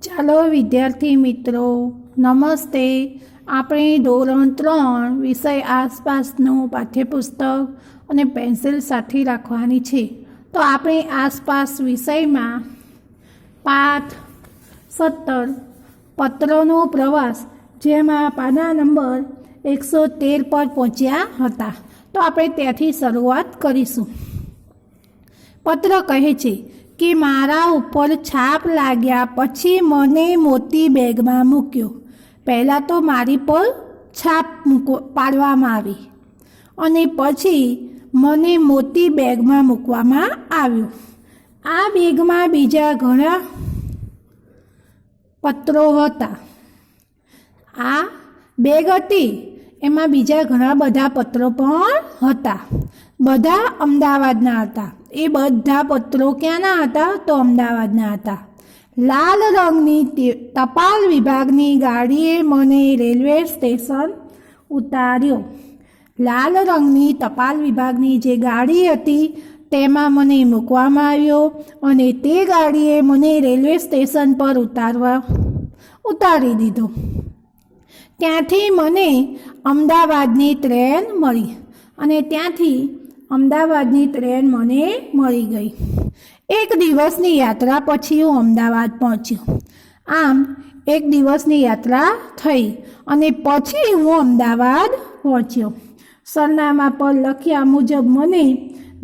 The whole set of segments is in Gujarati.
ચાલો વિદ્યાર્થી મિત્રો, નમસ્તે. આપણે ધોરણ 3 વિષય આસપાસનું પાઠ્યપુસ્તક અને પેન્સિલ સાથે રાખવાની છે. તો આપણે આસપાસ વિષયમાં પાઠ 17 પત્રનો પ્રવાસ, જેમાં પાના નંબર 113 પર પહોંચ્યા હતા. તો આપણે ત્યાંથી શરૂઆત કરીશું. પત્ર કહે છે કે મારા ઉપર છાપ લાગ્યા પછી મને મોતી બેગમાં મૂક્યો. પહેલાં તો મારી પર છાપ પાડવામાં આવી અને પછી મને મોતી બેગમાં મૂકવામાં આવ્યું. આ બેગમાં બીજા ઘણા પત્રો હતા. આ બેગ હતી, એમાં બીજા ઘણા બધા પત્રો પણ હતા. બધા અમદાવાદના હતા. એ બધા પત્રો ક્યાંના હતા? તો અમદાવાદના હતા. લાલ રંગની ટપાલ વિભાગની ગાડીએ મને રેલવે સ્ટેશન ઉતાર્યો. લાલ રંગની ટપાલ વિભાગની જે ગાડી હતી તેમાં મને મૂકવામાં આવ્યો અને તે ગાડીએ મને રેલવે સ્ટેશન પર ઉતારી દીધો. ત્યાંથી મને અમદાવાદની ટ્રેન મળી અને ત્યાંથી અમદાવાદની ટ્રેન મને મળી ગઈ. એક દિવસની યાત્રા પછી હું અમદાવાદ પહોંચ્યો. આમ એક દિવસની યાત્રા થઈ અને પછી હું અમદાવાદ પહોંચ્યો. સરનામા પર લખ્યા મુજબ મને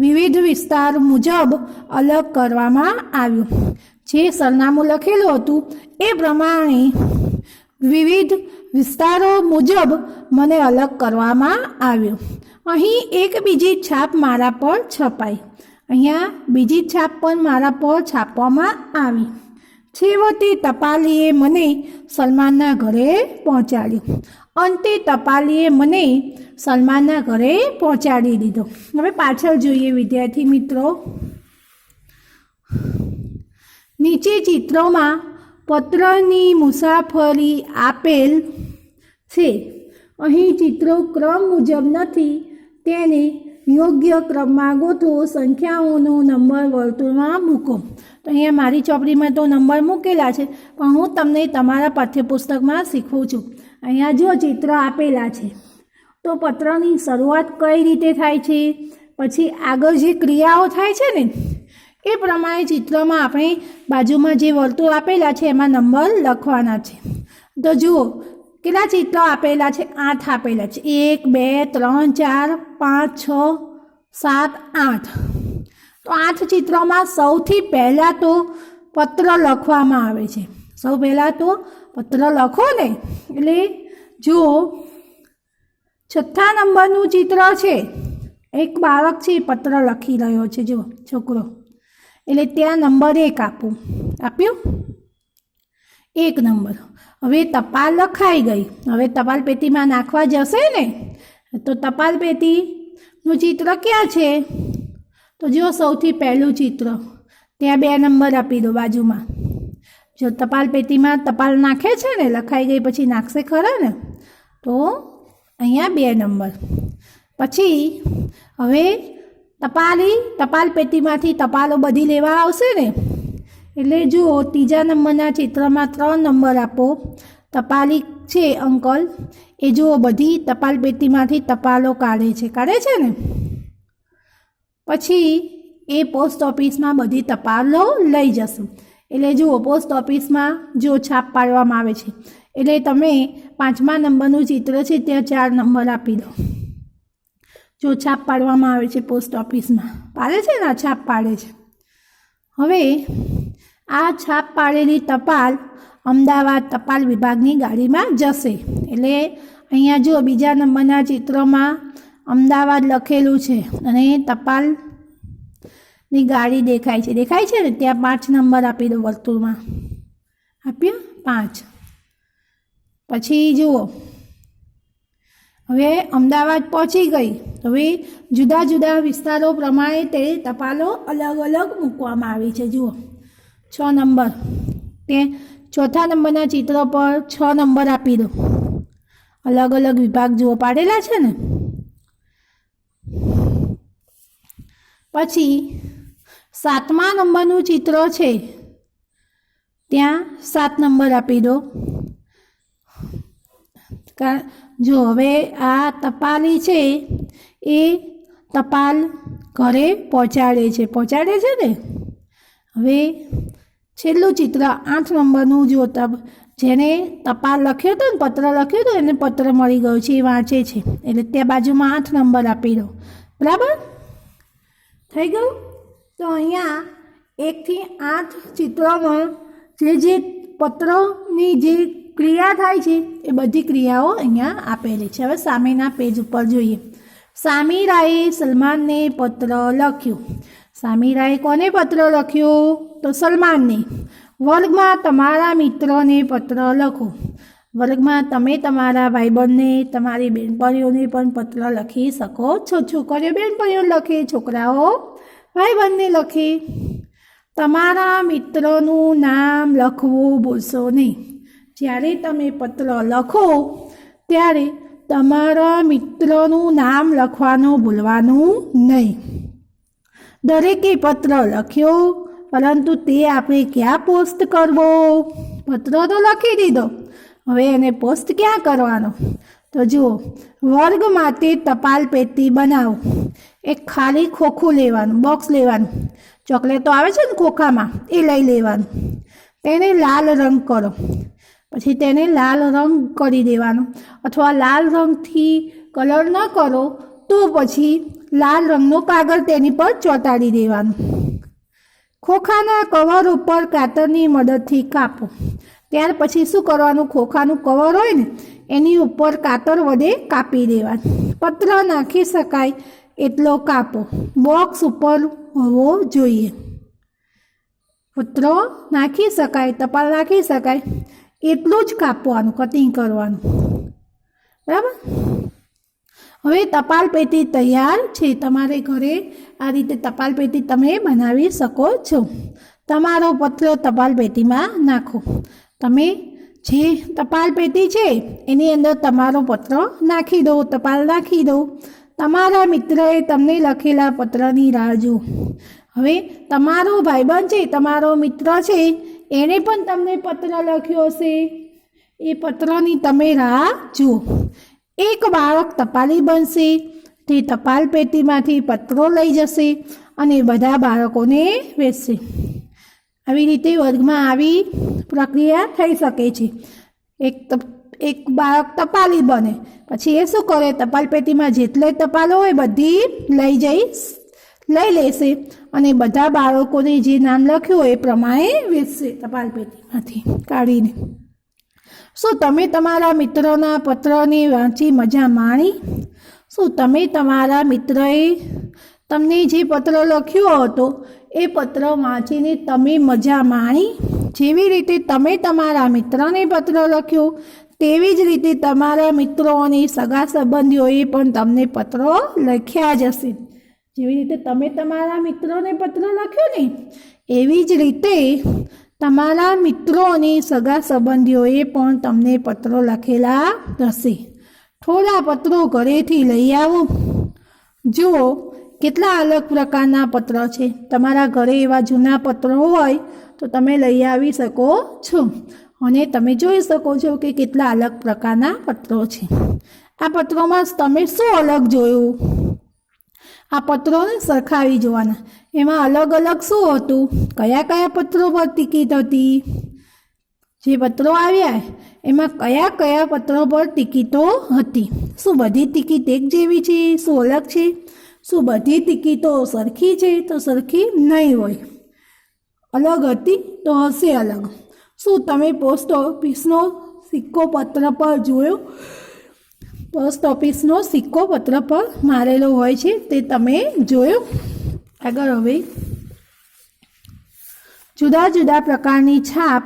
વિવિધ વિસ્તાર મુજબ અલગ કરવામાં આવ્યું. જે સરનામું લખેલું હતું એ પ્રમાણે વિવિધ વિસ્તારો મુજબ મને અલગ કરવામાં આવ્યો. અહીં એક બીજી છાપ મારા પર છપાઈ. અહીંયા બીજી છાપ પણ મારા પર છાપવામાં આવી. છેવટે ટપાલીએ મને સલમાનના ઘરે પહોંચાડ્યું. અંતે ટપાલીએ મને સલમાનના ઘરે પહોંચાડી દીધો. હવે પાછળ જોઈએ વિદ્યાર્થી મિત્રો. નીચે ચિત્રોમાં પત્રની મુસાફરી આપેલ છે. અહીં ચિત્રો ક્રમ મુજબ નથી, તેને યોગ્ય ક્રમમાં ગોઠવો. સંખ્યાઓનો નંબર વર્તુળમાં મૂકો. તો અહીંયા મારી ચોપડીમાં તો નંબર મૂકેલા છે, પણ હું તમને તમારા પાઠ્યપુસ્તકમાં શીખવું છું. અહીંયા જો ચિત્ર આપેલા છે તો પત્રની શરૂઆત કઈ રીતે થાય છે, પછી આગળ જે ક્રિયાઓ થાય છે ને એ પ્રમાણે ચિત્રમાં આપણે બાજુમાં જે વર્તુળ આપેલા છે એમાં નંબર લખવાના છે. તો જુઓ કેટલા ચિત્રો આપેલા છે? 8 આપેલા છે. 1 2 3 4 5 6 7 8. તો 8 ચિત્રોમાં સૌથી પહેલાં તો પત્ર લખવામાં આવે છે. સૌ પહેલાં તો પત્ર લખો ને. એટલે જુઓ, 6થા નંબરનું ચિત્ર છે. એક બાળક છે, પત્ર લખી રહ્યો છે. જુઓ, છોકરો. એટલે ત્યાં નંબર 1 આપું. આપ્યું 1 નંબર. હવે ટપાલ લખાઈ ગઈ. હવે ટપાલ પેટીમાં નાખવા જશે ને, તો ટપાલ પેટીનું ચિત્ર ક્યાં છે? તો જો સૌથી પહેલું ચિત્ર, ત્યાં 2 નંબર આપી દો બાજુમાં. જો ટપાલ પેટીમાં ટપાલ નાખે છે ને, લખાઈ ગઈ પછી નાખશે ખરા ને, તો અહીંયા 2 નંબર. પછી હવે ટપાલ પેટીમાંથી ટપાલો બધી લેવા આવશે ને, એટલે જુઓ ત્રીજા નંબરના ચિત્રમાં 3 નંબર આપો. ટપાલી છે અંકલ, એ જુઓ બધી ટપાલ પેટીમાંથી ટપાલો કાઢે છે ને. પછી એ પોસ્ટ ઓફિસમાં બધી ટપાલો લઈ જશે. એટલે જુઓ પોસ્ટ ઓફિસમાં જો છાપ પાડવામાં આવે છે, એટલે તમે 5મા નંબરનું ચિત્ર છે ત્યાં 4 નંબર આપી દો. જો છાપ પાડવામાં આવે છે પોસ્ટ ઓફિસમાં, પાડે છે ને, છાપ પાડે છે. હવે આ છાપ પાડેલી ટપાલ અમદાવાદ ટપાલ વિભાગની ગાડીમાં જશે. એટલે અહીંયા જો બીજા નંબરના ચિત્રમાં અમદાવાદ લખેલું છે અને ટપાલની ગાડી દેખાય છે ને, ત્યાં 5 નંબર આપી દો વર્તુળમાં. આપ્યો 5. પછી જુઓ હવે અમદાવાદ પહોંચી ગઈ. હવે જુદા જુદા વિસ્તારો પ્રમાણે તે ટપાલો અલગ અલગ મૂકવામાં આવી છે. જુઓ 6 નંબર, તે 4થા નંબરના ચિત્ર પર 6 નંબર આપી દો. અલગ અલગ વિભાગ જુઓ પાડેલા છે ને. પછી 7મા નંબરનું ચિત્ર છે ત્યાં 7 નંબર આપી દો. જો હવે આ ટપાલી છે એ ટપાલ ઘરે પહોંચાડે છે ને. હવે છેલ્લું ચિત્ર 8 નંબરનું જો જેને ટપાલ લખ્યો હતો ને પત્ર લખ્યો હતો એને પત્ર મળી ગયો છે, એ વાંચે છે, એટલે ત્યાં બાજુમાં 8 નંબર આપી દો. બરાબર થઈ ગયું. તો અહીંયા 1 થી 8 ચિત્રોમાં જે પત્રોની જે ક્રિયા થાય છે એ બધી ક્રિયાઓ અહીંયા આપેલી છે. હવે સામેના પેજ ઉપર જોઈએ. સામીરાએ સલમાનને પત્ર લખ્યો. સામીરાએ કોને પત્ર લખ્યો? તો સલમાનને. વર્ગમાં તમારા મિત્રોને પત્ર લખો. વર્ગમાં તમે તમારા ભાઈબંધને, તમારી બહેનપણીઓને પણ પત્ર લખી શકો છો. છોકરીઓ બહેનપણીઓ લખે, છોકરાઓ ભાઈબંધને લખે. તમારા મિત્રોનું નામ લખવું ભૂલશો નહીં. જ્યારે તમે પત્ર લખો ત્યારે તમારા મિત્રોનું નામ લખવાનું ભૂલવાનું નહીં. દરેકે પત્ર લખ્યો, પરંતુ તે આપણે ક્યાં પોસ્ટ કરવો? પત્ર તો લખી દીધો, હવે એને પોસ્ટ ક્યાં કરવાનો? તો જુઓ, વર્ગ માટે ટપાલ પેટી બનાવો. એક ખાલી ખોખું લેવાનું, બોક્સ લેવાનું. ચોકલેટો આવે છે ને ખોખામાં, એ લઈ લેવાનું. તેને લાલ રંગ કરો. પછી તેને લાલ રંગ કરી દેવાનો, અથવા લાલ રંગથી કલર ન કરો તો પછી લાલ રંગનો કાગળ તેની પર ચોંટાડી દેવાનું. ખોખાના કવર ઉપર કાતરની મદદથી કાપો. ત્યાર પછી શું કરવાનું? ખોખાનું કવર હોય ને એની ઉપર કાતર વડે કાપી દેવાનું. પત્ર નાખી શકાય એટલો કાપો. બોક્સ ઉપર હોવો જોઈએ. પત્રો નાખી શકાય, ટપાલ નાખી શકાય એટલું જ કાપવાનું, કટિંગ કરવાનું. બરાબર. હવે ટપાલ પેટી તૈયાર છે. તમારે ઘરે આ રીતે ટપાલ પેટી તમે બનાવી શકો છો. તમારો પત્ર ટપાલ પેટીમાં નાખો. તમે જે ટપાલ પેટી છે એની અંદર તમારો પત્ર નાખી દો, ટપાલ નાખી દો. તમારા મિત્રએ તમને લખેલા પત્રની રાહ જુઓ. હવે તમારો ભાઈબંધ છે, તમારો મિત્ર છે, એણે પણ તમને પત્ર લખ્યો હશે. એ પત્રની તમે રાહ જુઓ. એક બાળક ટપાલી બનશે. તે ટપાલ પેટીમાંથી પત્રો લઈ જશે અને બધા બાળકોને વેચશે. આવી રીતે વર્ગમાં આવી પ્રક્રિયા થઈ શકે છે. એક બાળક ટપાલી બને, પછી એ શું કરે? ટપાલ પેટીમાં જેટલે ટપાલો હોય બધી લઈ લેશે અને બધા બાળકોને જે નામ લખ્યું હોય એ પ્રમાણે વેચશે ટપાલ પેટીમાંથી કાઢીને. શું તમે તમારા મિત્રોના પત્રને વાંચી મજા માણી? શું તમે તમારા મિત્રએ તમને જે પત્ર લખ્યો હતો એ પત્ર વાંચીને તમે મજા માણી? જેવી રીતે તમે તમારા મિત્રને પત્ર લખ્યો તેવી જ રીતે તમારા મિત્રો અને સગા સંબંધીઓએ પણ તમને પત્રો લખ્યા જ હશે. જેવી રીતે તમે તમારા મિત્રોને પત્ર લખ્યો ને એવી જ રીતે તમારા મિત્રો અને સગા સંબંધીઓએ પણ તમને પત્રો લખેલા હશે. થોડા પત્રો ઘરેથી લઈ આવો. જુઓ કેટલા અલગ પ્રકારના પત્ર છે. તમારા ઘરે એવા જૂના પત્રો હોય તો તમે લઈ આવી શકો છો અને તમે જોઈ શકો છો કે કેટલા અલગ પ્રકારના પત્રો છે. આ પત્રોમાં તમે શું અલગ જોયું? આ પત્રોને સરખાવી જોવાના. એમાં અલગ અલગ શું હતું? કયા કયા પત્રો પર ટિકિટ હતી? જે પત્રો આવ્યા એમાં કયા કયા પત્રો પર ટિકિટો હતી? શું બધી ટિકિટ એક જેવી છે? શું અલગ છે? શું બધી ટિકિટો સરખી છે? તો સરખી નહીં હોય. અલગ હતી તો હશે અલગ. શું તમે પોસ્ટ ઓફિસનો સિક્કો પત્ર પર જોયો? પોસ્ટ ઓફિસનો સિક્કો પત્ર પર મારેલો હોય છે તે તમે જોયો? આગળ હવે જુદા જુદા પ્રકારની છાપ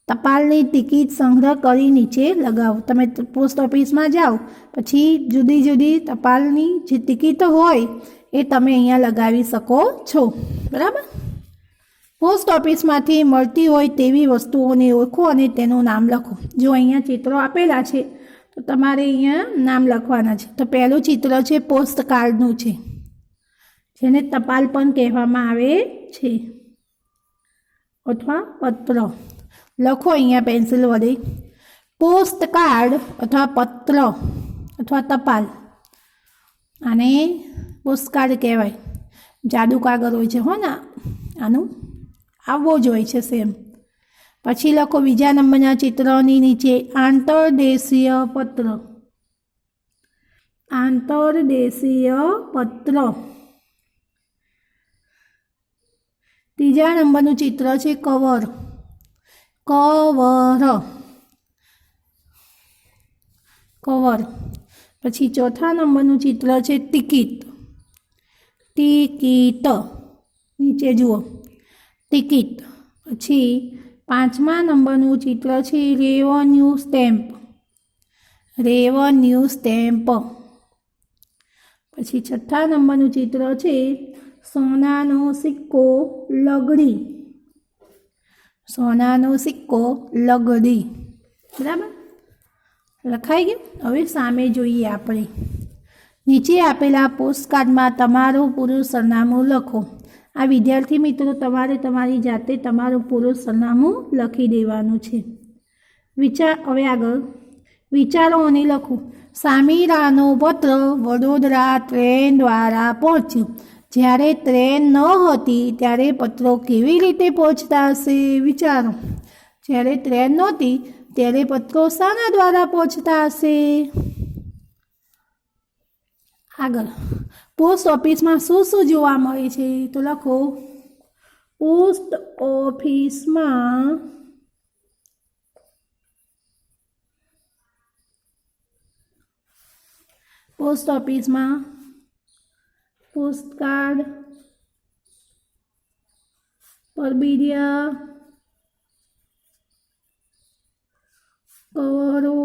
ટપાલની ટિકિટ સંગ્રહ કરી નીચે લગાવો. તમે પોસ્ટ ઓફિસમાં જાઓ પછી જુદી જુદી ટપાલની જે ટિકિટો હોય એ તમે અહીંયા લગાવી શકો છો. બરાબર. પોસ્ટ ઓફિસમાંથી મળતી હોય તેવી વસ્તુઓને ઓળખો અને તેનું નામ લખો. જો અહીંયા ચિત્રો આપેલા છે તો તમારે અહીંયા નામ લખવાના છે. તો પહેલું ચિત્ર છે પોસ્ટ કાર્ડનું છે, જેને ટપાલ પણ કહેવામાં આવે છે અથવા પત્ર. લખો અહીંયા પેન્સિલ વડે પોસ્ટ કાર્ડ અથવા પત્ર અથવા ટપાલ આને પોસ્ટ કાર્ડ કહેવાય જાદુ કાગળ હોય છે હો ને આનું આવો જ હોય છે સેમ પછી લખો બીજા નંબરના ચિત્રની નીચે આંતરદેશીય પત્ર આંતરદેશીય પત્ર ત્રીજા નંબરનું ચિત્ર છે કવર કવર કવર પછી ચોથા નંબરનું ચિત્ર છે ટિકિટ ટિકિટ નીચે જુઓ ટિકિટ પછી પાંચમા નંબરનું ચિત્ર છે રેવન્યુ સ્ટેમ્પ રેવન્યુ સ્ટેમ્પ પછી છઠ્ઠા નંબરનું ચિત્ર છે સોનાનો સિક્કો લગડી સોનાનો સિક્કો લગડી બરાબર લખાઈ ગયું હવે સામે જોઈએ આપણે નીચે આપેલા પોસ્ટકાર્ડમાં તમારું પૂરું સરનામું લખો આ વિદ્યાર્થી મિત્રો તમારે તમારી જાતે તમારું પૂરું સરનામું લખી દેવાનું છે હવે આગળ વિચારો અને લખો સામીરાનું પત્ર વડોદરા ટ્રેન દ્વારા પહોંચ્યું જ્યારે ટ્રેન ન હતી ત્યારે પત્રો કેવી રીતે પહોંચતા હશે વિચારો જ્યારે ટ્રેન નહોતી ત્યારે પત્રો શાના દ્વારા પહોંચતા હશે આગળ પોસ્ટ ઓફિસમાં શું શું જોવા મળે છે તો લખો પોસ્ટ ઓફિસમાં પોસ્ટકાર્ડ પરબિડિયા કવરો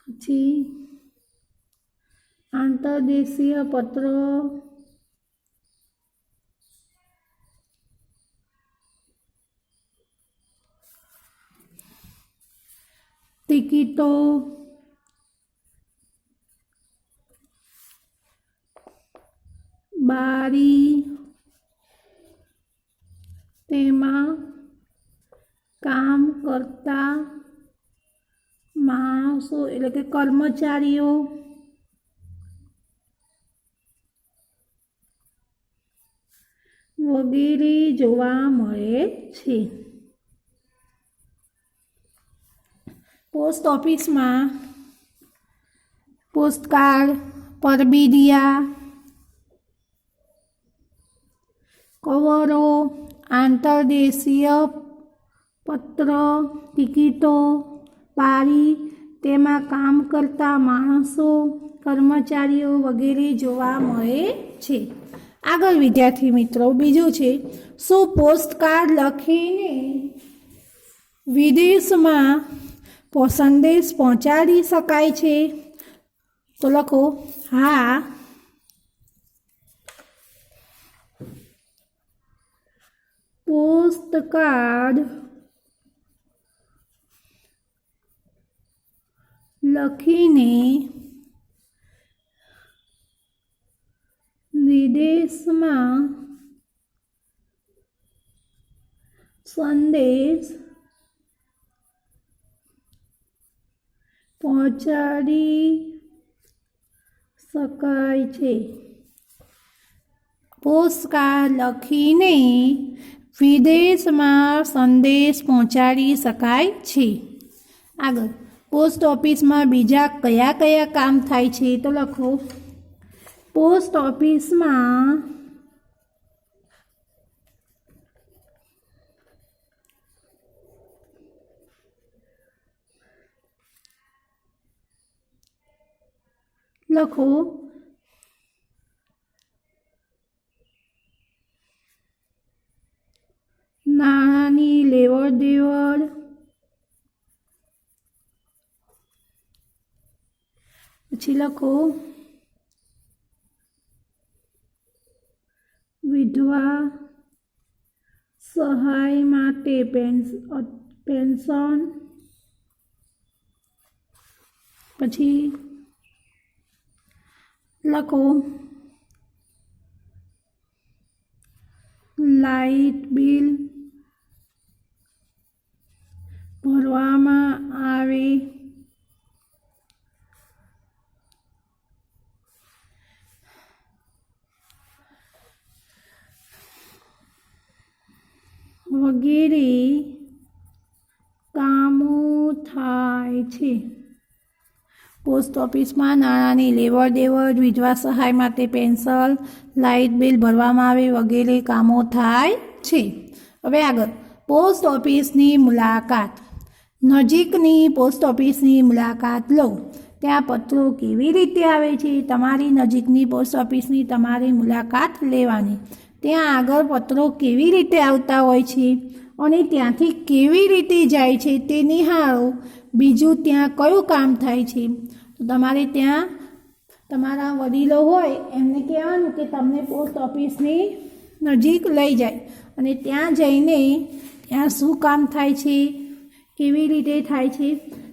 પછી આંતરદેશીય પત્ર ટિકિટો બારી તેમાં કામ કરતા માણસો એટલે કે કર્મચારીઓ વગેરે જોવા મળે છે પોસ્ટ ઓફિસમાં પોસ્ટકાર્ડ પરબિડિયા કવરો આંતરદેશીય પત્ર ટિકિટો બારી તેમાં કામ કરતા માણસો કર્મચારીઓ વગેરે જોવા મળે છે આગળ વિદ્યાર્થી મિત્રો બીજું છે શું પોસ્ટકાર્ડ લખીને વિદેશમાં સંદેશ પહોંચાડી શકાય છે તો લખો હા પોસ્ટકાર્ડ લખીને વિદેશમાં સંદેશ પહોંચાડી શકાય છે પોસ્ટકાર્ડ લખીને વિદેશમાં સંદેશ પહોંચાડી શકાય છે આગળ પોસ્ટ ઓફિસમાં બીજા કયા કયા કામ થાય છે તો લખો પોસ્ટ ઓફિસમાં લખો નાણાંની લેવડ દેવડ પછી લખો વિધવા સહાય માટે પેન્શન પછી લખો લાઇટ બિલ વગેરે કામો થાય છે. પોસ્ટ ઓફિસમાં નાણાંની લેવડ દેવડ, વિધવા સહાય માટે પેન્શન, લાઇટ બિલ ભરવામાં આવે વગેરે કામો થાય છે. હવે આગળ પોસ્ટ ઓફિસની મુલાકાત. નજીકની પોસ્ટ ઓફિસની મુલાકાત લો. ત્યાં પત્રો કેવી રીતે આવે છે? તમારી નજીકની પોસ્ટ ઓફિસની તમારે મુલાકાત લેવાની. ત્યાં આગળ પત્રો કેવી રીતે આવતા હોય છે અને ત્યાંથી કેવી રીતે જાય છે તે નિહાળો. બીજું ત્યાં કયું કામ થાય છે? તો તમારે ત્યાં તમારા વડીલો હોય એમને કહેવાનું કે તમને પોસ્ટ ઓફિસની નજીક લઈ જાય અને ત્યાં જઈને ત્યાં શું કામ થાય છે, કેવી રીતે થાય છે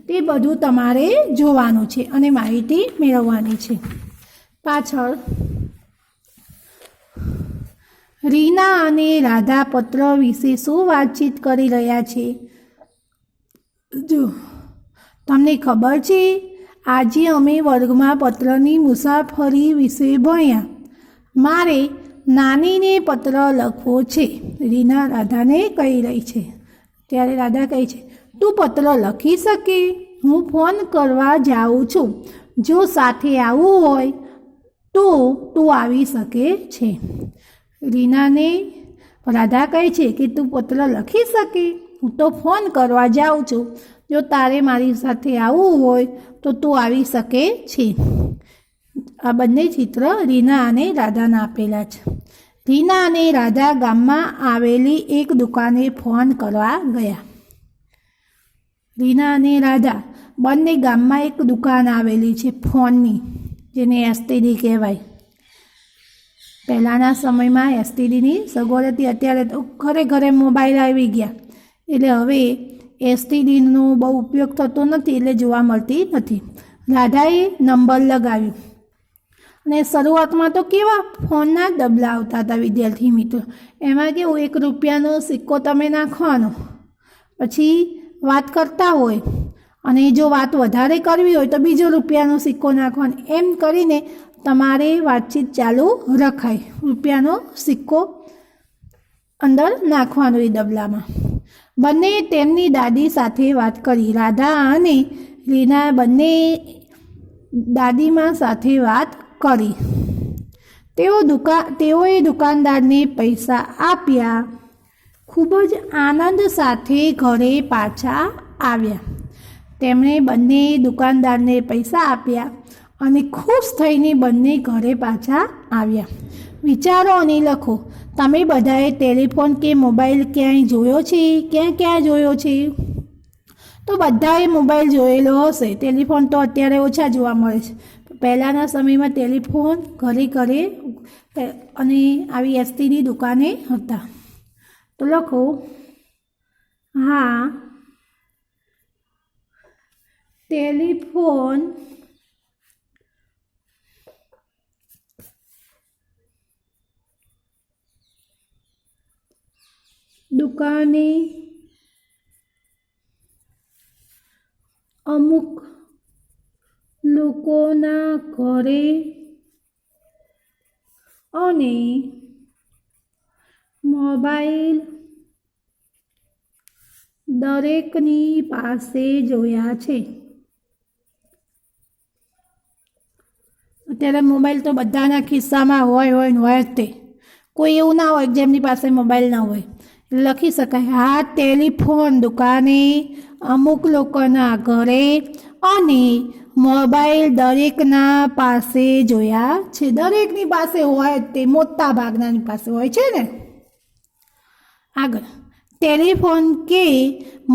તે બધું તમારે જોવાનું છે અને માહિતી મેળવવાની છે. પાછળ રીના અને રાધા પત્ર વિશે શું વાતચીત કરી રહ્યા છે? જો તમને ખબર છે, આજે અમે વર્ગમાં પત્રની મુસાફરી વિશે ભણ્યા. મારે નાનીને પત્ર લખવો છે. રીના રાધાને કહી રહી છે. ત્યારે રાધા કહે છે, તું પત્ર લખી શકે? હું ફોન કરવા જાઉં છું. જો સાથે આવવું હોય તો તું આવી શકે છે. રીનાને રાધા કહે છે કે તું પત્ર લખી શકે? હું તો ફોન કરવા જાઉં છું. જો તારે મારી સાથે આવવું હોય તો તું આવી શકે છે. આ બંને ચિત્ર રીના અને રાધાના આપેલા છે. રીના અને રાધા ગામમાં આવેલી એક દુકાને ફોન કરવા ગયા. રીના અને રાધા બંને ગામમાં એક દુકાન આવેલી છે ફોનની, જેને એસટીડી કહેવાય. પહેલાંના સમયમાં એસટીડીની સગવડ હતી. અત્યારે તો ઘરે ઘરે મોબાઈલ આવી ગયા એટલે હવે એસટીડીનો બહુ ઉપયોગ થતો નથી, એટલે જોવા મળતી નથી. રાધાએ નંબર લગાવ્યો અને શરૂઆતમાં તો કેવા ફોનના ડબલા આવતા હતા વિદ્યાર્થી મિત્રો. એમાં કેવું, 1 રૂપિયાનો સિક્કો તમે નાખવાનો, પછી વાત કરતા હોય અને જો વાત વધારે કરવી હોય તો બીજો રૂપિયાનો સિક્કો નાખવાનો. એમ કરીને તમારે વાતચીત ચાલુ રખાય. રૂપિયાનો સિક્કો અંદર નાખવાનો એ ડબલામાં. બંને તેમની દાદી સાથે વાત કરી. રાધા અને રીના બંને દાદીમા સાથે વાત કરી. તેઓએ દુકાનદારને પૈસા આપ્યા. ખૂબ જ આનંદ સાથે ઘરે પાછા આવ્યા. તેમણે બંને દુકાનદારને પૈસા આપ્યા અને ખુશ થઈને બંને ઘરે પાછા આવ્યા. વિચારો અને લખો. તમે બધાએ ટેલિફોન કે મોબાઈલ ક્યાંય જોયો છે? ક્યાં જોયો છે? તો બધાએ મોબાઈલ જોયેલો હશે. ટેલિફોન તો અત્યારે ઓછા જોવા મળે છે. પહેલાંના સમયમાં ટેલિફોન ઘરે ઘરે અને આવી એસટીડી દુકાને હતા. તો લખો, હા, ટેલિફોન દુકાને અમુક લોકોના ઘરે અને મોબાઈલ દરેકની પાસે જોયા છે. અત્યારે મોબાઈલ તો બધાના ખિસ્સામાં હોય જ તે. કોઈ એવું ના હોય જેમની પાસે મોબાઈલ ના હોય. લખી શકાય, હા, ટેલિફોન દુકાને અમુક લોકોના ઘરે અને મોબાઈલ દરેકના પાસે જોયા છે. દરેકની પાસે હોય તે, મોટા ભાગનાની પાસે હોય છે ને. આગળ, ટેલિફોન કે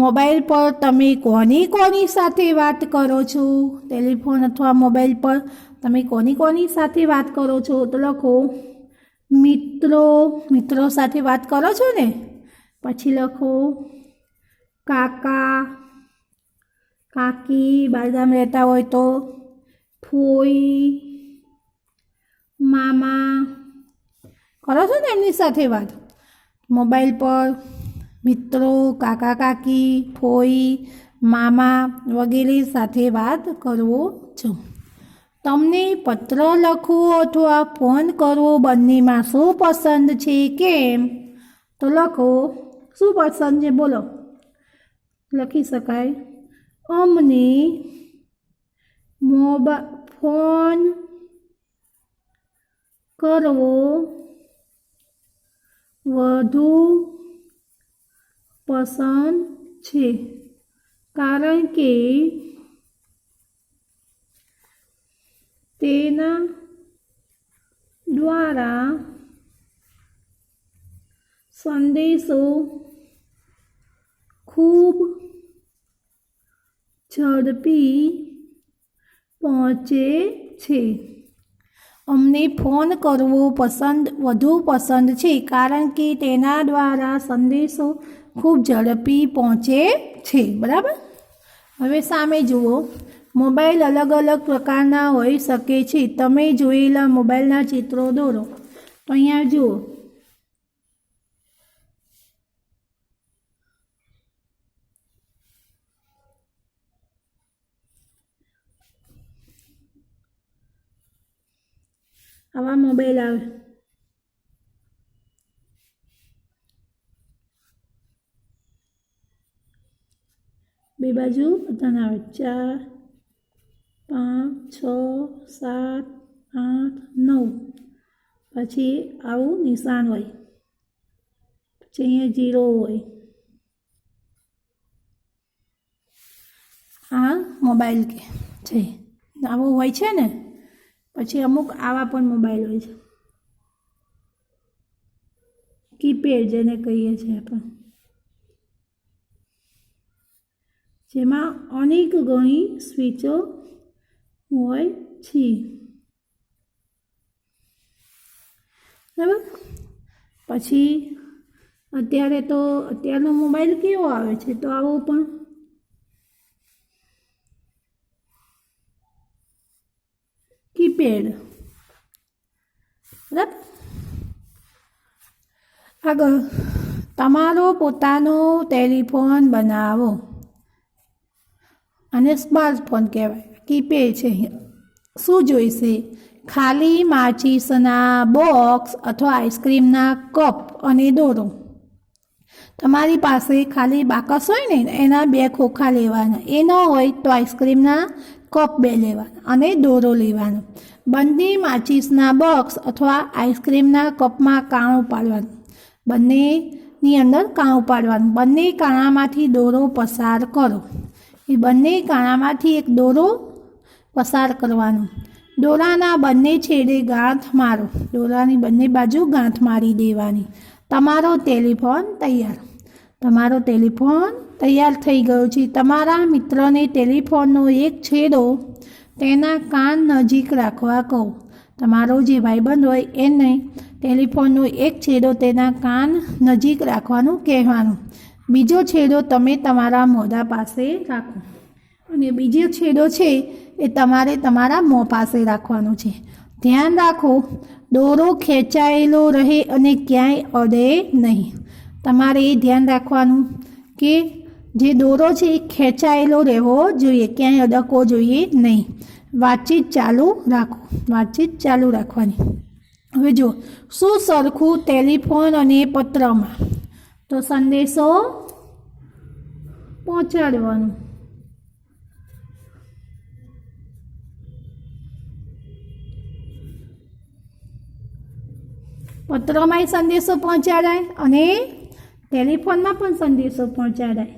મોબાઈલ પર તમે કોની સાથે વાત કરો છો? ટેલિફોન અથવા મોબાઈલ પર તમે કોની સાથે વાત કરો છો? તો લખો, મિત્રો સાથે વાત કરો છો ને. પછી લખો, કાકા કાકી, બહારગામ રહેતા હોય તો ફોઈ, મામા, કરો છો ને એમની સાથે વાત. મોબાઈલ પર મિત્રો, કાકા કાકી, ફોઈ, મામા વગેરે સાથે વાત કરવો છો. તમને પત્ર લખવો અથવા ફોન કરવો બંનેમાં શું પસંદ છે? કેમ? તો લખો, શું પસંદ છે બોલો, લખી શકાય અમને ફોન કરવો વધુ પસંદ છે કારણ કે તેના દ્વારા સંદેશો ખૂબ ઝડપી પહોંચે છે. અમને ફોન કરવો વધુ પસંદ છે કારણ કે તેના દ્વારા સંદેશો ખૂબ ઝડપી પહોંચે છે. બરાબર. હવે સામે જુઓ, મોબાઈલ અલગ અલગ પ્રકારના હોઈ શકે છે. તમે જોયેલા મોબાઈલના ચિત્રો દોરો. તો અહીંયા જુઓ, આવા મોબાઈલ આવે. બે બાજુ બધાના આવે 4 5 6 7 8 9. પછી આવું નિશાન હોય, પછી અહીંયા 0 હોય. આ મોબાઈલ કે છે, આવો હોય છે ને. પછી અમુક આવા પણ મોબાઈલ હોય છે, કીપેડ જેને કહીએ છીએ આપણે, જેમાં અનેક ઘણી સ્વિચો હોય છે. બરાબર. પછી અત્યારનો મોબાઈલ કેવો આવે છે, તો આવો પણ કીપેડ. બરાબર. આગળ, તમારો પોતાનો ટેલિફોન બનાવો, અને સ્માર્ટફોન કહેવાય. કીપેડ છે. શું જોઈશે? ખાલી માચીસના બોક્સ અથવા આઈસ્ક્રીમના કપ અને દોરો. તમારી પાસે ખાલી બાકસ હોય ને, એના 2 ખોખા લેવાના. એ ન હોય તો આઈસ્ક્રીમના કપ 2 લેવાના અને દોરો લેવાનો. બંને માચીસના બોક્સ અથવા આઈસ્ક્રીમના કપમાં કાણું પાડવાનું. બંનેની અંદર કાણું પાડવાનું. બંને કાણામાંથી દોરો પસાર કરો. એ બંને કાણામાંથી એક દોરો પસાર કરવાનો. દોરાના બંને છેડે ગાંઠ મારો. દોરાની બંને બાજુ ગાંઠ મારી દેવાની. તમારો ટેલિફોન તૈયાર. તમારો ટેલિફોન તૈયાર થઈ ગયો છે. તમારા મિત્રને ટેલિફોનનો એક છેડો તેના કાન નજીક રાખવા કહો. તમારો જે ભાઈબંધ હોય એને ટેલિફોનનો એક છેડો તેના કાન નજીક રાખવાનું કહેવાનું. બીજો છેડો તમે તમારા મોઢા પાસે રાખો, અને બીજો છેડો છે એ તમારે તમારા મોં પાસે રાખવાનો છે. ધ્યાન રાખો, દોરો ખેંચાયેલો રહે અને ક્યાંય અડે નહીં. તમારે એ ધ્યાન રાખવાનું કે જે દોરો છે એ ખેંચાયેલો રહેવો જોઈએ, ક્યાંય અડકવો જોઈએ નહીં. વાતચીત ચાલુ રાખો. વાતચીત ચાલુ રાખવાની. હવે જો, શું સરખું ટેલિફોન અને પત્રમાં? તો સંદેશો પહોંચાડવાનો. પત્રમાંય સંદેશો પહોંચાડાય અને ટેલિફોનમાં પણ સંદેશો પહોંચાડાય.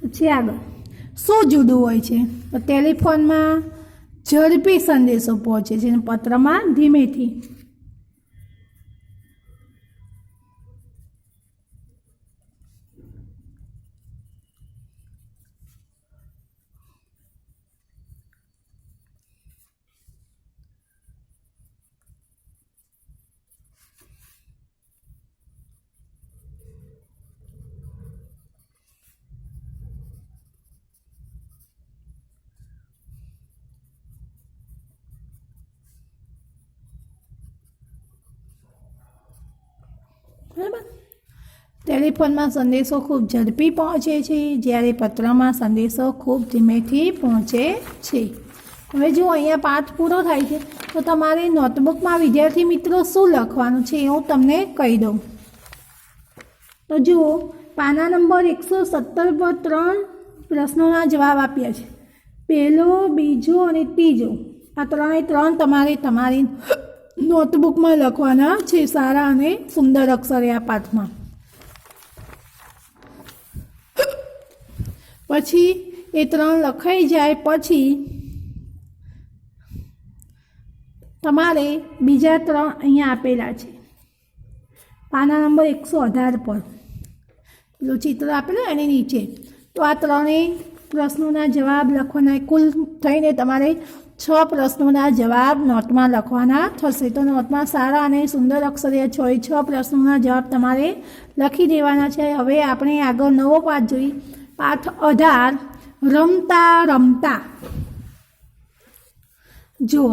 પછી આગળ, શું જુદું હોય છે? તો ટેલિફોનમાં ઝડપી સંદેશો પહોંચે છે અને પત્રમાં ધીમેથી. ટેલિફોનમાં સંદેશો ખૂબ ઝડપી પહોંચે છે, જ્યારે પત્રમાં સંદેશો ખૂબ ધીમેથી પહોંચે છે. હવે જો અહીંયા પાઠ પૂરો થાય છે તો તમારે નોટબુકમાં વિદ્યાર્થી મિત્રો શું લખવાનું છે એ હું તમને કહી દઉં. તો જુઓ, પાના નંબર 117 પર 3 પ્રશ્નોના જવાબ આપ્યા છે. પહેલો, બીજો અને ત્રીજો, આ 3 તમારે તમારી નોટબુકમાં લખવાના છે, સારા અને સુંદર અક્ષરે આ પાઠમાં. પછી એ 3 લખાઈ જાય પછી તમારે બીજા 3 અહીંયા આપેલા છે પાના નંબર 118 પર, પેલું ચિત્ર આપેલું એની નીચે. તો આ 3 પ્રશ્નોના જવાબ લખવાના, કુલ થઈને તમારે 6 પ્રશ્નોના જવાબ નોટમાં લખવાના થશે. તો નોટમાં સારા અને સુંદર અક્ષરે 6 પ્રશ્નોના જવાબ તમારે લખી દેવાના છે. હવે આપણે આગળ નવો પાઠ જોઈએ, પાઠ 18, રમતા રમતા. જુઓ,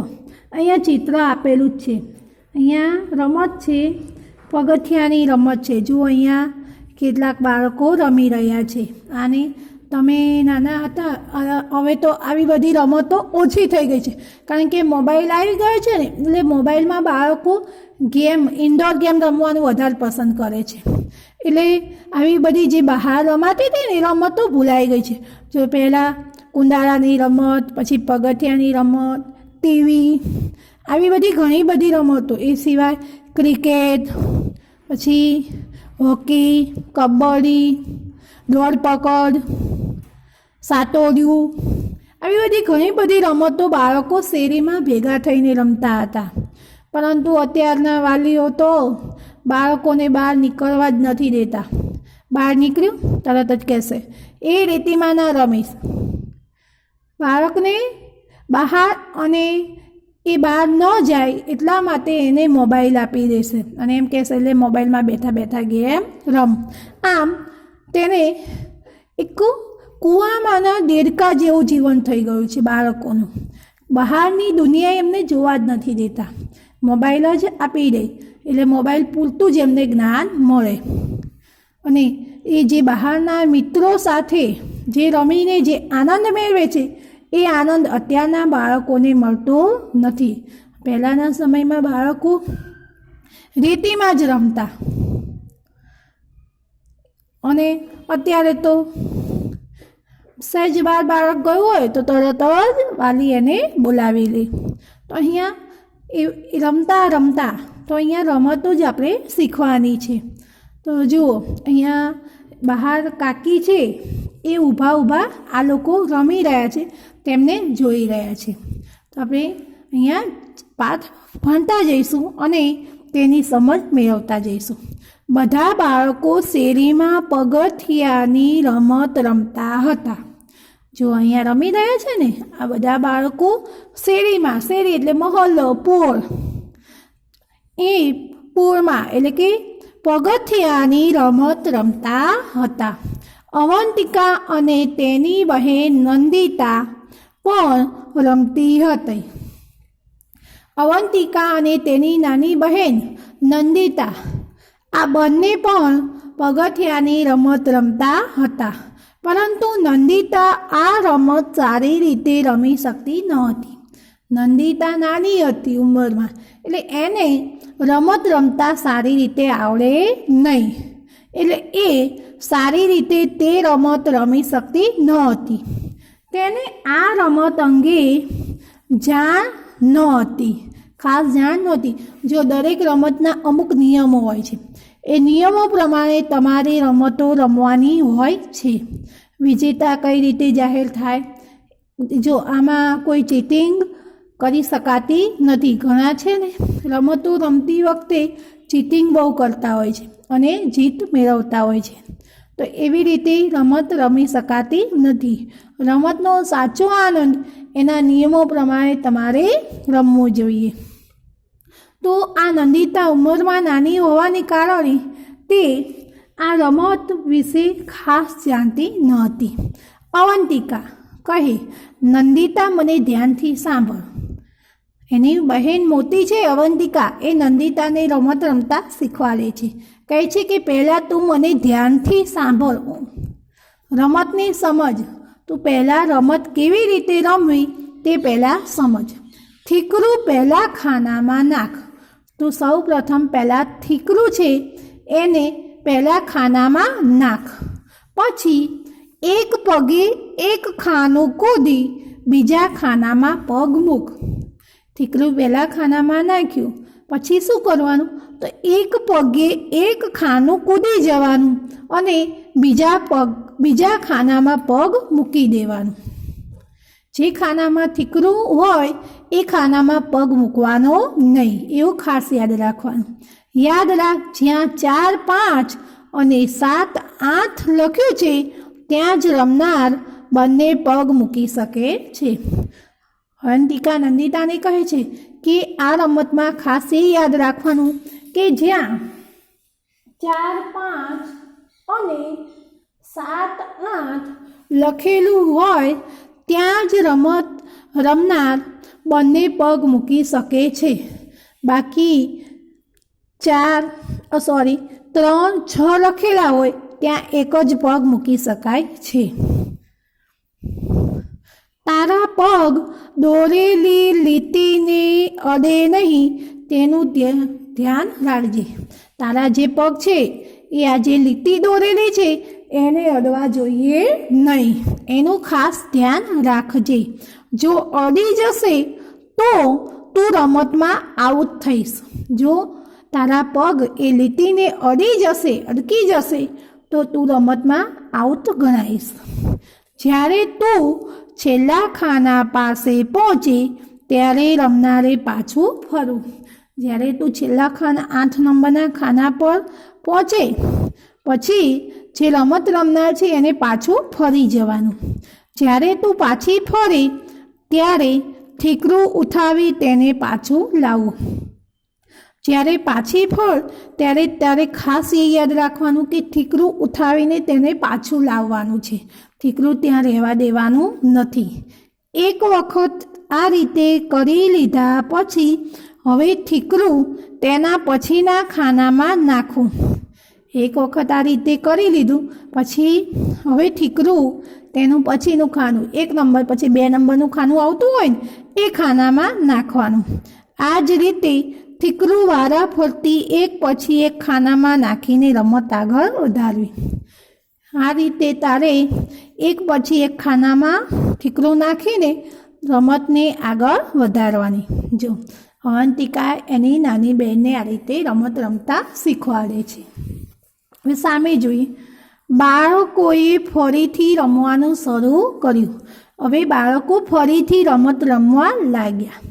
અહીંયા ચિત્ર આપેલું જ છે, અહીંયા રમત છે, પગથિયાની રમત છે. જુઓ, અહીંયા કેટલાક બાળકો રમી રહ્યા છે. આને તમે નાના હતા, હવે તો આવી બધી રમતો ઓછી થઈ ગઈ છે, કારણ કે મોબાઈલ આવી ગયો છે ને, એટલે મોબાઈલમાં બાળકો ઇન્ડોર ગેમ રમવાનું વધારે પસંદ કરે છે. એટલે આવી બધી જે બહાર રમાતી હતી ને રમતો ભૂલાઈ ગઈ છે. જો પહેલાં કુંડાળાની રમત, પછી પગથિયાની રમત, ટીવી, આવી બધી ઘણી બધી રમતો. એ સિવાય ક્રિકેટ, પછી હોકી, કબડ્ડી, દોડપકડ, સાતોડિયું, આવી બધી ઘણી બધી રમતો બાળકો શેરીમાં ભેગા થઈને રમતા હતા. પરંતુ અત્યારના વાલીઓ તો બાળકોને બહાર નીકળવા જ નથી દેતા. બહાર નીકળ્યું તરત જ કહેશે એ રેતીમાં ના રમીશ. બાળકને બહાર અને એ બહાર ન જાય એટલા માટે એને મોબાઈલ આપી દેશે અને એમ કહેશે એટલે મોબાઈલમાં બેઠા બેઠા ગેમ રમ. આમ તેને એક કૂવામાંના દેડકા જેવું જીવન થઈ ગયું છે બાળકોનું. બહારની દુનિયા એમને જોવા જ નથી દેતા, મોબાઈલ જ આપી દે એટલે મોબાઈલ પૂરતું જ એમને જ્ઞાન મળે. અને એ જે બહારના મિત્રો સાથે જે રમીને જે આનંદ મેળવે છે એ આનંદ અત્યારના બાળકોને મળતો નથી. પહેલાંના સમયમાં બાળકો રેતીમાં જ રમતા અને અત્યારે તો સહેજ બાર બાળક ગયું હોય તો તરત જ વાલી એને બોલાવી લે. તો અહીંયા એ રમતા રમતા તો અહીંયા રમતો જ આપણે શીખવાની છે. તો જુઓ, અહીંયા બહાર કાકી છે એ ઊભા ઊભા આ લોકો રમી રહ્યા છે, તેમને જોઈ રહ્યા છે. તો આપણે અહીંયા પાઠ ભણતા જઈશું અને તેની સમજ મેળવતા જઈશું. બધા બાળકો શેરીમાં પગથિયાની રમત રમતા હતા. જો અહીંયા રમી રહ્યા છે ને આ બધા બાળકો શેરીમાં, શેરી એટલે મહોલ્લો, પોળ, એ પોળમાં એટલે કે પગથિયાની રમત રમતા હતા. અવંતિકા અને તેની બહેન નંદિતા પણ રમતી હતી. અવંતિકા અને તેની નાની બહેન નંદિતા આ બંને પણ પગથિયાની રમત રમતા હતા. પરંતુ નંદિતા આ રમત સારી રીતે રમી શકતી ન હતી. નંદિતા નાની હતી ઉંમરમાં, એટલે એને રમત રમતા સારી રીતે આવડે નહીં, એટલે એ સારી રીતે તે રમત રમી શકતી ન હતી. તેને આ રમત અંગે જાણ નહોતી, ખાસ જાણ નહોતી. જો દરેક રમતના અમુક નિયમો હોય છે, એ નિયમો પ્રમાણે તમારી રમતો રમવાની હોય છે. વિજેતા કઈ રીતે જાહેર થાય, જો આમાં કોઈ ચીટિંગ કરી શકાતી નથી. ઘણા છે ને રમતો રમતી વખતે ચીટિંગ બહુ કરતા હોય છે અને જીત મેળવતા હોય છે. તો એવી રીતે રમત રમી શકાતી નથી. રમતનો સાચો આનંદ એના નિયમો પ્રમાણે તમારે રમવું જોઈએ. તો આ નંદિતા ઉંમરમાં નાની હોવાને કારણે તે આ રમત વિશે ખાસ જાણતી ન હતી. અવંતિકા કહે, નંદિતા મને ધ્યાનથી સાંભળ. એની બહેન મોટી છે અવંતિકા, એ નંદિતાને રમત રમતા શીખવાડે છે. કહે છે કે પહેલાં તું મને ધ્યાનથી સાંભળ, રમતની સમજ, તું પહેલાં રમત કેવી રીતે રમવી તે પહેલાં સમજ. ઠીકરું પહેલાં ખાનામાં નાખ. તું સૌ પ્રથમ પહેલાં ઠીકરું છે એને પહેલાં ખાનામાં નાખ. પછી એક પગે એક ખાનું કૂદી બીજા ખાનામાં પગ મૂક. ઠીકરું પહેલાં ખાનામાં નાખ્યું, પછી શું કરવાનું? તો એક પગે એક ખાનું કૂદી જવાનું અને બીજા ખાનામાં પગ મૂકી દેવાનું. જે ખાનામાં ઠીકરું હોય એ ખાનામાં પગ મૂકવાનો નહીં, એવું ખાસ યાદ રાખવાનું. યાદ રાખ, જ્યાં 4, 5 અને 7, 8 લખ્યું છે ત્યાં જ રમનાર બંને પગ મૂકી શકે છે. અવંતિકા નંદિતાને કહે છે કે આ રમતમાં ખાસ એ યાદ રાખવાનું કે જ્યાં 4, 5 અને 7, 8 લખેલું હોય ત્યાં જ રમનાર બંને પગ મૂકી શકે છે. બાકી 3, 6 લખેલા હોય ત્યાં એક જ પગ મૂકી શકાય છે. તારા પગ દોરેલી લીટીને અડે નહીં તેનું ધ્યાન રાખજે. તારા જે પગ છે એ આ જે લીટી દોરેલી છે એને અડવા જોઈએ નહીં, એનું ખાસ ધ્યાન રાખજે. જો અડી જશે તો તું રમતમાં આઉટ થઈશ. જો તારા પગ એ લીટીને અડકી જશે તો તું રમતમાં આઉટ ગણાઈશ. જ્યારે તું છેલ્લા ખાના પાસે પહોંચે ત્યારે રમનારે પાછું ફરવું. જ્યારે તું છેલ્લા 8 નંબરના ખાના પર પહોંચે પછી જે રમત રમનાર છે એને પાછું ફરી જવાનું. જ્યારે તું પાછી ફરે ત્યારે ઠીકરું ઉઠાવી તેને પાછું લાવવું. જ્યારે પાછી ફર ત્યારે ખાસ એ યાદ રાખવાનું કે ઠીકરું ઉઠાવીને તેને પાછું લાવવાનું છે, ઠીકરું ત્યાં રહેવા દેવાનું નથી. એક વખત આ રીતે કરી લીધા પછી હવે ઠીકરું તેના પછીના ખાનામાં નાખવું. એક વખત આ રીતે કરી લીધું પછી હવે ઠીકરું તેનું પછીનું ખાનું 1 નંબર પછી 2 નંબરનું ખાનું આવતું હોય ને એ ખાનામાં નાખવાનું. આ જ રીતે ઠીકરું વારા ફરતી એક પછી એક ખાનામાં નાખીને રમત આગળ વધારવી. આ રીતે તારે એક પછી એક ખાનામાં ઠીકરું નાખીને રમતને આગળ વધારવાની. જો અવંતિકા એની નાની બહેનને આ રીતે રમત રમતા શીખવાડે છે. હવે સામે જોઈએ, બાળકોએ ફરીથી રમવાનું શરૂ કર્યું. હવે બાળકો ફરીથી રમત રમવા લાગ્યા.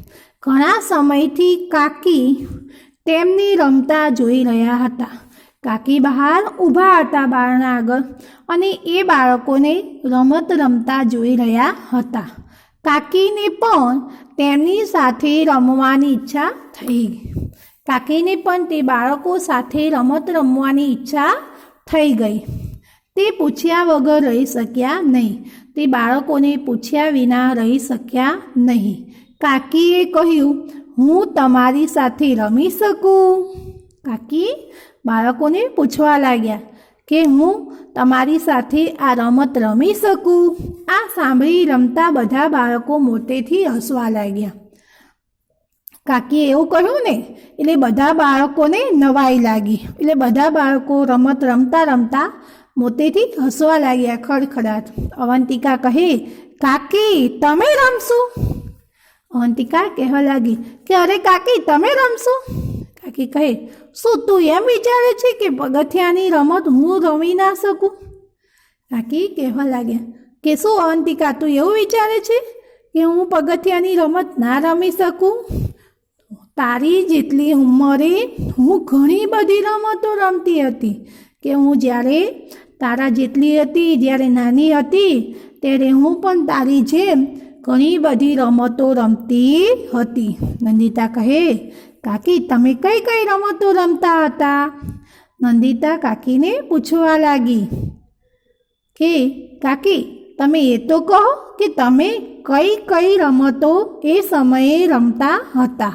ઘણા સમયથી કાકી તેમની રમતા જોઈ રહ્યા હતા. કાકી બહાર ઊભા હતા બારણા આગળ અને એ બાળકોને રમત રમતા જોઈ રહ્યા હતા. કાકીને પણ તેમની સાથે રમવાની ઈચ્છા થઈ. કાકીને પણ તે બાળકો સાથે રમત રમવાની ઈચ્છા થઈ ગઈ. તે પૂછ્યા વગર રહી શક્યા નહીં. તે બાળકોને પૂછ્યા વિના રહી શક્યા નહીં. કાકીએ કહ્યું, હું તમારી સાથે રમી શકું? કાકી બાળકોને પૂછવા લાગ્યા કે હું તમારી સાથે આ રમત રમી શકું? આ સાંભળી રમતા બધા બાળકો મોટેથી હસવા લાગ્યા. કાકીએ એવું કહ્યું ને એટલે બધા બાળકોને નવાઈ લાગી. એટલે બધા બાળકો રમત રમતા રમતા મોટેથી હસવા લાગ્યા ખડખડાટ. અવંતિકા કહે, કાકી તમે રમશો? અવંતિકા કહેવા લાગી કે અરે કાકી તમે રમશો? કાકી કહે, શું તું એમ વિચારે છે કે પગથિયાની રમત હું રમી ના શકું? કાકી કહેવા લાગ્યા કે શું અવંતિકા તું એવું વિચારે છે કે હું પગથિયાની રમત ના રમી શકું? તારી જેટલી ઉંમરે હું ઘણી બધી રમતો રમતી હતી. કે હું જ્યારે તારા જેટલી હતી, જ્યારે નાની હતી ત્યારે હું પણ તારી જેમ ઘણી બધી રમતો રમતી હતી. નંદિતા કહે, કાકી તમે કઈ કઈ રમતો રમતા હતા? નંદિતા કાકીને પૂછવા લાગી કે કાકી તમે એ તો કહો કે તમે કઈ કઈ રમતો એ સમયે રમતા હતા.